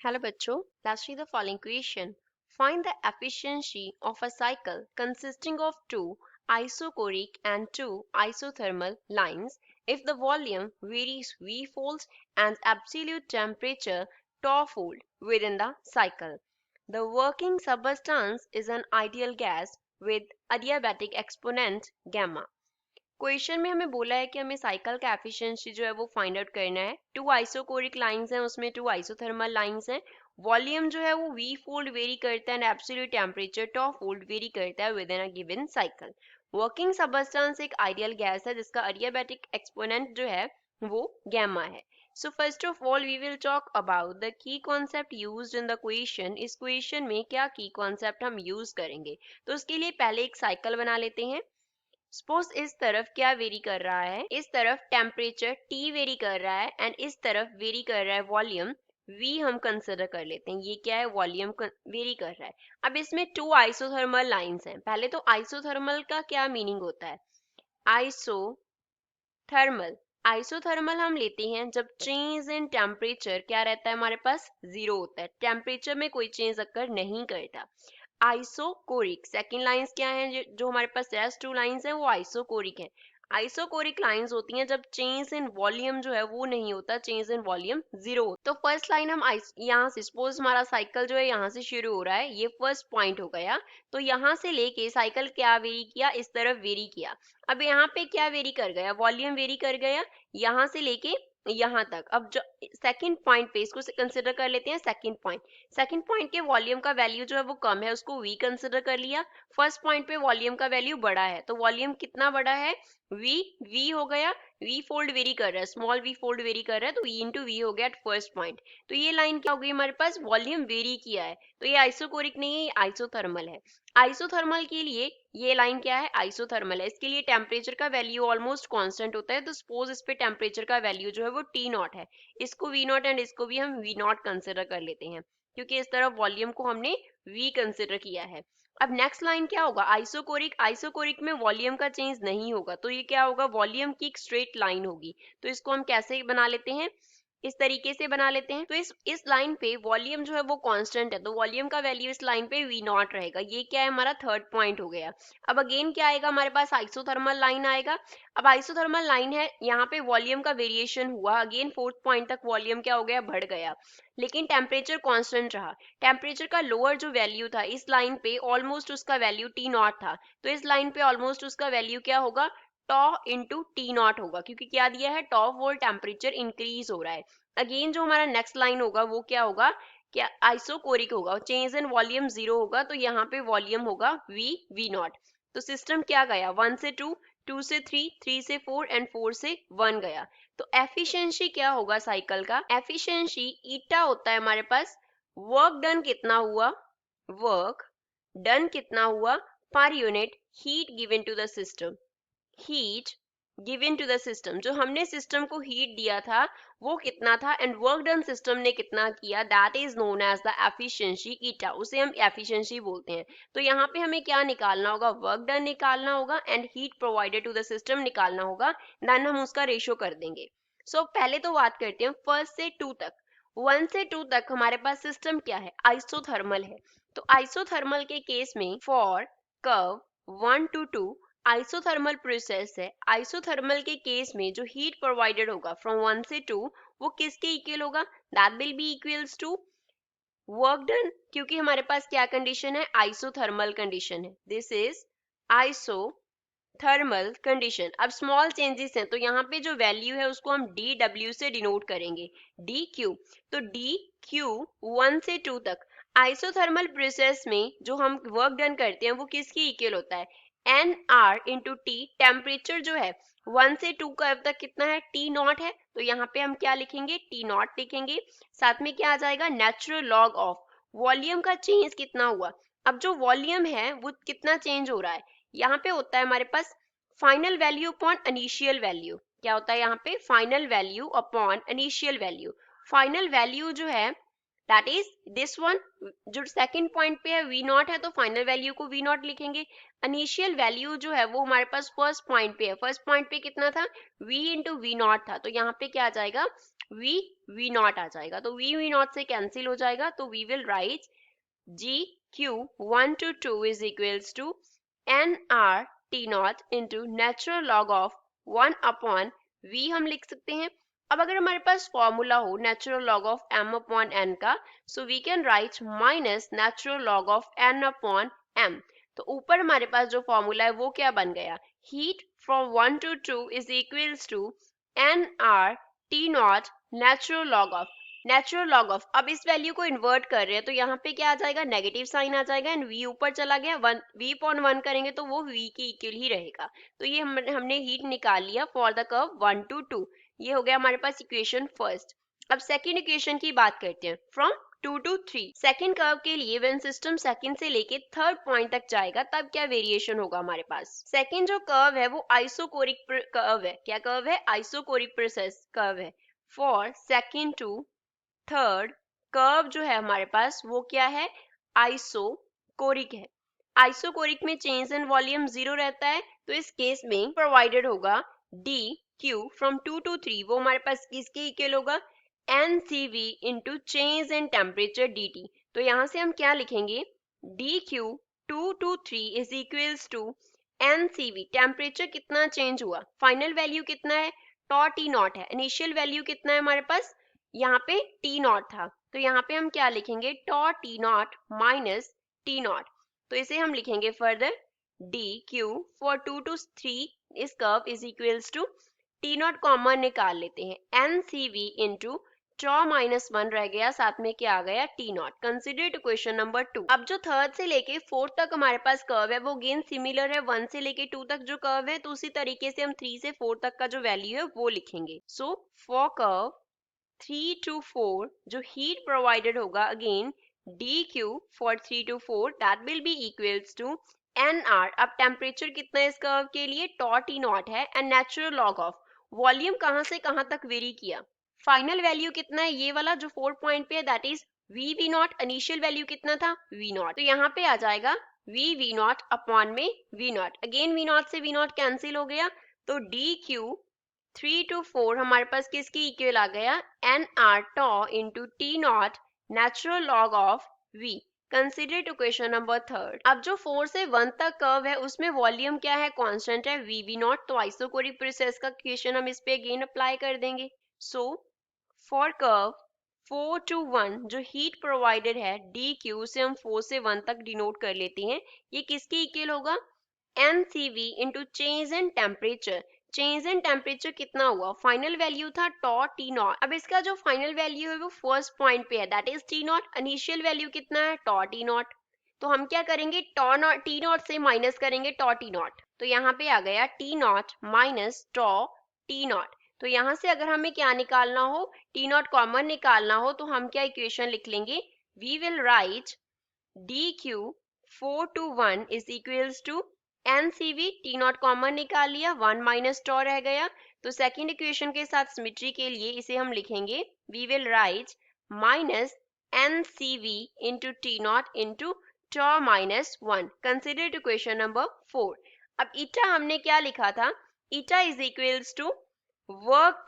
Hello bachcho, let's read the following question. Find the efficiency of a cycle consisting of two isochoric and two isothermal lines if the volume varies V-folds and absolute temperature tau-fold within the cycle. The working substance is an ideal gas with adiabatic exponent gamma. Question में हमें बोला है कि हमें cycle का efficiency जो है वो फाइंड आउट करना है। टू आइसोकोरिक लाइंस हैं, उसमें टू आइसोथर्मल लाइंस हैं। वॉल्यूम जो है वो वी फोल्ड वेरी करता है and absolute temperature tau fold vary करता है within a given cycle. Working substance एक आइडियल गैस है जिसका adiabatic एक्सपोनेंट जो है वो गैमा है। So first of all we will talk about the key concept used in the equation। इस क्वेश्चन में क्या की कॉन्सेप्ट हम यूज करेंगे, तो उसके लिए पहले एक साइकिल बना लेते हैं। सपोज इस तरफ क्या वेरी कर रहा है, इस तरफ टेम्परेचर T वेरी कर रहा है एंड इस तरफ वेरी कर रहा है वॉल्यूम V। हम कंसिडर कर लेते हैं ये क्या है, वॉल्यूम वेरी कर रहा है। अब इसमें टू आइसोथर्मल लाइंस हैं। पहले तो आइसोथर्मल का क्या मीनिंग होता है, आइसोथर्मल आइसोथर्मल हम लेते हैं जब चेंज इन टेम्परेचर क्या रहता है, हमारे पास जीरो होता है, टेम्परेचर में कोई चेंज अक्कर नहीं करता। आइसोकोरिक सेकंड लाइंस क्या है, जो हमारे पास रेस्ट टू लाइंस है वो आइसोकोरिक है। आइसोकोरिक लाइंस होती हैं जब चेंज इन वॉल्यूम जो है वो नहीं होता, चेंज इन वॉल्यूम जीरो। तो फर्स्ट लाइन हम यहाँ से सपोज हमारा साइकिल जो है यहाँ से शुरू हो रहा है, ये फर्स्ट पॉइंट हो गया। तो यहाँ से लेके साइकिल क्या वेरी किया, इस तरफ वेरी किया। अब यहाँ पे क्या वेरी कर गया, वॉल्यूम वेरी कर गया यहाँ से लेके यहाँ तक। अब जो सेकंड पॉइंट पे इसको कंसिडर कर लेते हैं। सेकंड पॉइंट के वॉल्यूम का वैल्यू जो है वो कम है, उसको वी कंसिडर कर लिया। फर्स्ट पॉइंट पे वॉल्यूम का वैल्यू बड़ा है, तो वॉल्यूम कितना बड़ा है, वी हो गया। वी फोल्ड वेरी कर रहा है, स्मॉल वी फोल्ड वेरी कर रहा है, तो ई इंटू वी हो गया एट फर्स्ट पॉइंट। तो ये लाइन क्या हो गई हमारे पास, वॉल्यूम वेरी किया है, तो ये आइसोकोरिक नहीं है, ये आइसोथर्मल है। आइसोथर्मल के लिए ये लाइन क्या है, आइसोथर्मल है। इसके लिए टेम्परेचर का वैल्यू ऑलमोस्ट कांस्टेंट होता है, तो सपोज इस पे टेम्परेचर का वैल्यू जो है वो टी नॉट है। इसको वी नॉट एंड इसको भी हम वी नॉट कंसिडर कर लेते हैं, क्योंकि इस तरफ वॉल्यूम को हमने वी कंसिडर किया है। अब नेक्स्ट लाइन क्या होगा, आइसोकोरिक में वॉल्यूम का चेंज नहीं होगा, तो ये क्या होगा, वॉल्यूम की एक स्ट्रेट लाइन होगी। तो इसको हम कैसे बना लेते हैं, इस तरीके से बना लेते हैं। तो इस लाइन पे वॉल्यूम जो है वो कांस्टेंट है, तो वॉल्यूम का वैल्यू इस लाइन पे वी नॉट रहेगा। ये क्या है, हमारा थर्ड पॉइंट हो गया। अब अगेन क्या आएगा हमारे पास, आइसोथर्मल लाइन आएगा। अब आइसोथर्मल लाइन है, यहाँ पे वॉल्यूम का वेरिएशन हुआ, अगेन फोर्थ पॉइंट तक वॉल्यूम क्या हो गया, बढ़ गया, लेकिन टेम्परेचर कांस्टेंट रहा। टेम्परेचर का लोअर जो वैल्यू था इस लाइन पे ऑलमोस्ट उसका वैल्यू टी नॉट था, तो इस लाइन पे ऑलमोस्ट उसका वैल्यू क्या होगा, टॉ इंटू टी नॉट होगा, क्योंकि क्या दिया है, टॉ वोल्ट टेम्परेचर इंक्रीज हो रहा है। अगेन जो हमारा नेक्स्ट लाइन होगा वो क्या होगा, क्या आइसोकोरिक होगा, चेंज इन वॉल्यूम जीरो होगा, तो यहाँ पे वॉल्यूम होगा वी नॉट। तो सिस्टम क्या गया, 1 से 2, 2 से 3, 3 से 4 एंड 4 से 1 गया। तो एफिशिएंसी क्या होगा साइकिल का, एफिशिएंसी ईटा होता है हमारे पास, वर्क डन कितना हुआ, वर्क डन कितना हुआ per unit heat given to the system, heat given to the system, जो हमने सिस्टम को हीट दिया था वो कितना था एंड वर्क डन सिस्टम ने कितना किया, that is known as the efficiency eta, उसे हम एफिशिएंसी बोलते हैं। तो यहाँ पे हमें क्या निकालना होगा, वर्क डन निकालना होगा and heat provided to the system निकालना होगा, देन हम उसका रेशो कर देंगे। सो पहले तो बात करते हैं फर्स्ट से टू तक। 1 से 2 तक हमारे पास सिस्टम क्या है, आइसोथर्मल है। तो आइसोथर्मल के केस में for curve 1 to 2 isothermal process है। आइसोथर्मल के केस में जो हीट प्रोवाइडेड होगा फ्रॉम 1 से 2 वो किसके इक्वल होगा, that will be equals to work done, क्योंकि हमारे पास क्या कंडीशन है, आइसोथर्मल कंडीशन है, दिस इज आइसोथर्मल कंडीशन। अब स्मॉल चेंजेस हैं, तो यहाँ पे जो वैल्यू है उसको हम डी डब्ल्यू से डिनोट करेंगे, डी क्यू। तो डी क्यू 1 से 2 तक आइसोथर्मल प्रोसेस में जो हम वर्क डन करते हैं वो किसकी इक्वल होता है, N R into T. Temperature जो है 1 से 2 का अब तक कितना है, टी नॉट है, तो यहाँ पे हम क्या लिखेंगे, टी नॉट लिखेंगे। साथ में क्या आ जाएगा, नेचुरल लॉग ऑफ वॉल्यूम का चेंज कितना हुआ। अब जो वॉल्यूम है वो कितना चेंज हो रहा है, यहाँ पे होता है हमारे पास final value upon initial value. क्या होता है यहाँ पे, final value upon initial value. Final value जो है दैट इज दिस वन। जो सेकंड पॉइंट पे है वी नॉट है तो फाइनल वैल्यू को वी नॉट लिखेंगे। इनिशियल वैल्यू जो है वो हमारे पास फर्स्ट पॉइंट पे है, फर्स्ट पॉइंट पे कितना था, v इंटू वी नॉट था, तो यहाँ पे क्या आ जाएगा, वी नॉट आ जाएगा, तो वी नॉट से कैंसिल हो जाएगा, तो we will write GQ 1 to 2 is equals to NR T naught into natural log of 1 upon V हम लिख सकते हैं। अब अगर हमारे पास फॉर्मूला हो natural log of m upon n का, so we can write minus natural log of n upon m। तो ऊपर हमारे पास जो फॉर्मूला है वो क्या बन गया, heat from 1 to 2 is equals to NR T naught natural log of. अब इस वैल्यू को इन्वर्ट कर रहे हैं तो यहाँ पे क्या आ जाएगा, नेगेटिव साइन आ जाएगा एंड v ऊपर चला गया, v अपॉन 1 करेंगे तो वो v के इक्वल ही रहेगा। तो ये हमने हीट निकाल लिया फॉर द कर्व 1 to 2। ये हो गया हमारे पास इक्वेशन फर्स्ट। अब सेकंड इक्वेशन की बात करते हैं, फ्रॉम 2 to 3 सेकंड कर्व के लिए व्हेन सिस्टम सेकंड से लेके थर्ड पॉइंट तक जाएगा तब क्या वेरिएशन होगा हमारे पास। सेकंड जो कर्व है वो आइसोकोरिक कर्व है। क्या कर्व है, आइसोकोरिक प्रोसेस कर्व है। For second to third curve जो है हमारे पास वो क्या है, आइसोकोरिक है। आइसोकोरिक में चेंज इन वॉल्यूम 0 रहता है, तो इस केस में प्रोवाइडेड होगा डी क्यू फ्रॉम 2 to 3, वो हमारे पास किसके इक्वल होगा, NCV into change in temperature dt। तो यहाँ से हम क्या लिखेंगे, D Q 2 to 3 is equals to NCV, temperature कितना चेंज हुआ, फाइनल वैल्यू कितना है, टॉ टी नॉट है, इनिशियल वैल्यू कितना है हमारे पास, यहाँ पे टी नॉट था, तो यहाँ पे हम क्या लिखेंगे, tau T naught minus T naught. तो इसे हम लिखेंगे further D Q for 2 to 3 इस curve is equals to, T naught common निकाल लेते हैं, NCV इंटू टॉ माइनस 1 रह गया, साथ में क्या आ गया, T naught. Consider to question number 2। अब जो थर्ड से लेके फोर्थ तक हमारे पास कर्व है वो गेन सिमिलर है, 1 से लेके 2 तक जो कर्व है, तो उसी तरीके से हम 3 से 4 तक का जो वैल्यू है वो लिखेंगे। सो फॉर कर्व 3 to 4 जो हीट प्रोवाइडेड होगा again dq for 3 to 4 that will be equals to nr। अब टेम्परेचर कितना है इस कर्व के लिए, टॉ टी नॉट है and natural log of volume कहाँ से कहाँ तक वेरी किया, फाइनल वैल्यू कितना है ये वाला जो 4 पॉइंट पे है that is v not, initial value कितना था v नॉट, तो यहाँ पे आ जाएगा v नॉट अपॉन में v not, again v not से v नॉट कैंसिल हो गया, तो dq 3 to 4 हमारे पास किसकी इक्वल आ गया, N R tau into T naught natural log of v। Consider to question number third. अब जो 4 से 1 तक कर्व है उसमें वॉल्यूम क्या है, कांस्टेंट है वी नॉट, तो आइसोकोरिक प्रोसेस का क्वेश्चन हम इस पे अगेन अप्लाई कर देंगे। सो फॉर कर्व 4 to 1 जो हीट प्रोवाइडेड है डी क्यू से हम 4 से 1 तक डिनोट कर लेते हैं, ये किसकी इक्वल होगा, NCV into change in temperature. Change in temperature कितना हुआ, फाइनल वैल्यू था टॉ टी नॉट, अब इसका जो फाइनल वैल्यू है वो फर्स्ट पॉइंट पे है that is T naught, initial value कितना है टॉ टी नॉट, तो हम क्या करेंगे, टॉ नॉट टी नॉट से माइनस करेंगे टॉ टी नॉट, तो यहाँ पे आ गया T naught minus tau T naught. तो यहाँ से अगर हमें क्या निकालना हो, टी नॉट कॉमन निकालना हो, तो हम क्या इक्वेशन लिख लेंगे, we will write D Q 4 to 1 is equals to NCV, T naught common निकाल लिया, 1 माइनस टॉ रह गया, तो सेकंड इक्वेशन के साथ सिमेट्री के लिए इसे हम लिखेंगे, we will write minus NCV into T naught into tau minus 1। Consider to question number 4। अब ईटा हमने क्या लिखा था, eta is equals to work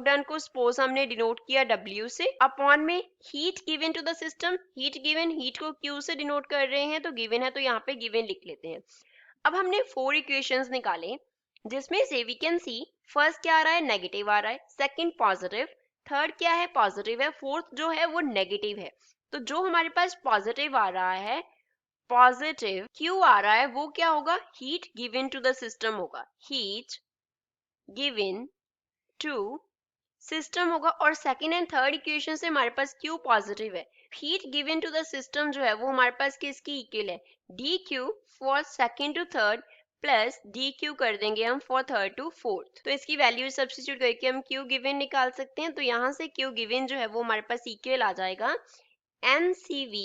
done को सपोज हमने डिनोट किया W से, अपॉन में heat given to the system, heat given, heat को Q से डिनोट कर रहे हैं तो गिवन है, तो यहाँ पे गिवन लिख लेते हैं। अब हमने 4 इक्वेशंस निकाले जिसमें से वी कैन सी फर्स्ट क्या आ रहा है, नेगेटिव आ रहा है, सेकंड पॉजिटिव, थर्ड क्या है, पॉजिटिव है, फोर्थ जो है वो नेगेटिव है। तो जो हमारे पास पॉजिटिव आ रहा है, पॉजिटिव Q आ रहा है, वो क्या होगा, heat given to the system होगा, हीट गिवन टू सिस्टम होगा, और सेकंड एंड थर्ड इक्वेशन से हमारे पास Q पॉजिटिव है, heat given to the system जो है वो हमारे पास किसकी इक्वल है, dq for second to third plus dq कर देंगे हम फॉर थर्ड टू फोर्थ, तो इसकी वैल्यू सब्स्टिट्यूट करके हम Q गिवन निकाल सकते हैं, तो यहाँ से Q गिवन जो है वो हमारे पास इक्वल आ जाएगा NCV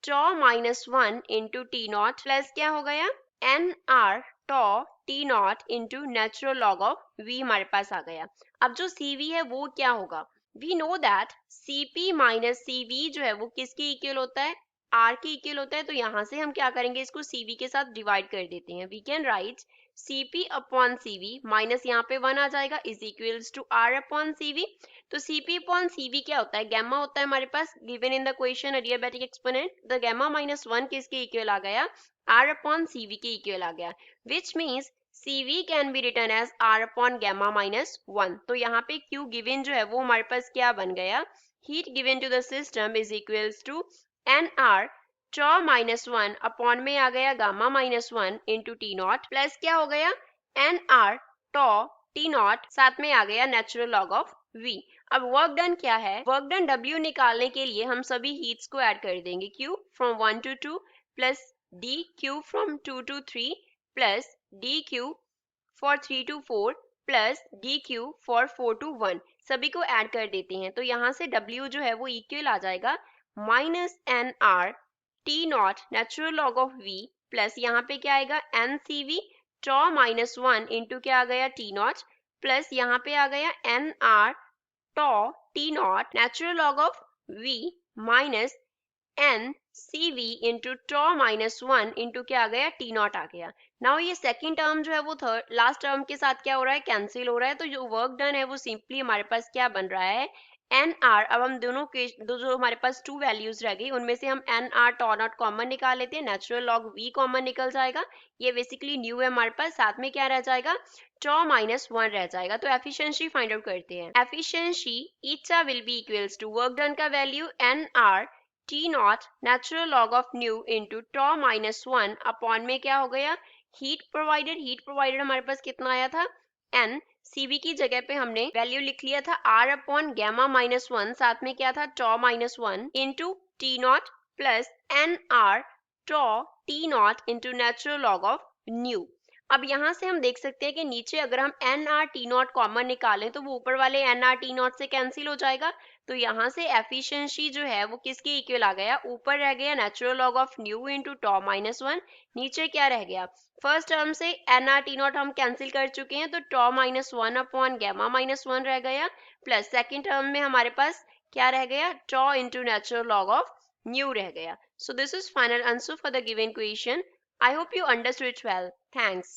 tau minus 1 into T naught plus क्या हो गया, NR tau T naught into natural log of V हमारे पास आ गया। अब जो CV है वो क्या होगा, we know that Cp minus Cv जो है वो किसके इक्वल होता है, R के इक्वल होता है। तो यहाँ से हम क्या करेंगे, इसको Cv के साथ डिवाइड कर देते हैं। We can write Cp upon Cv minus यहाँ पे 1 आ जाएगा is equals to R upon Cv। तो Cp अपॉन Cv क्या होता है, गैमा होता है हमारे पास given in the question adiabatic exponent. The gamma minus 1 किसके इक्वल आ गया, R अपॉन Cv के इक्वल आ गया, which means Cv can be written as R upon gamma minus 1। तो यहाँ पे Q गिवन जो है वो हमारे पास क्या बन गया, heat given to the system is equals to NR tau minus 1 upon में आ गया gamma minus 1 into T naught plus क्या हो गया NR टॉ टी नॉट, साथ में आ गया नेचुरल लॉग ऑफ V। अब वर्क डन क्या है, वर्क डन W निकालने के लिए हम सभी हीट्स को ऐड कर देंगे, Q from 1 to 2 plus DQ from 2 to 3 plus DQ for 3 to 4 plus DQ for 4 to 1, सभी को ऐड कर देते हैं। तो यहाँ से W जो है वो इक्वल आ जाएगा minus NR T naught natural log of V plus यहाँ पे क्या आएगा NCV टॉ माइनस 1 इंटू क्या आ गया T नॉट प्लस यहाँ पे आ गया NR tau T naught natural log of V minus N C V into tau minus 1 into क्या आ गया टी नॉट आ गया। नाउ ये सेकंड टर्म जो है वो थर्ड लास्ट टर्म के साथ क्या हो रहा है, कैंसिल हो रहा है। तो जो वर्क डन है वो सिंपली हमारे पास क्या बन रहा है एन आर। अब हम दोनों के जो हमारे पास टू वैल्यूज रह गई उनमें से हम N R tau naught common निकाल लेते हैं, नेचुरल लॉग वी कॉमन निकल जाएगा, ये बेसिकली न्यू है हमारे पास, साथ में क्या रह जाएगा टॉ माइनस 1 रह जाएगा। तो एफिशिएंसी फाइंड आउट करते हैं। Efficiency eta will be equals to work done का value n R T naught natural log of nu into tau minus 1 upon में क्या हो गया हीट प्रोवाइडेड हमारे पास कितना आया था एन, सीबी की जगह पे हमने वैल्यू लिख लिया था आर अपॉन गैमा माइनस 1, साथ में क्या था tau minus 1 into T naught plus n R tau T naught into natural log of nu. अब यहाँ से हम देख सकते हैं कि नीचे अगर हम N R T naught common निकालें तो वो ऊपर वाले एन आर टी नॉट से कैंसिल हो जाएगा। तो यहाँ से एफिशिएंसी जो है वो किसके इक्वल आ गया, ऊपर रह गया natural log of nu into tau minus 1, नीचे क्या रह गया फर्स्ट टर्म से एन आर टी नॉट हम कैंसिल कर चुके हैं तो tau minus 1 upon gamma minus 1 रह गया, प्लस सेकेंड टर्म में हमारे पास क्या रह गया tau into natural log of nu रह गया। So this is final answer for the given question. I hope you understood it well. Thanks.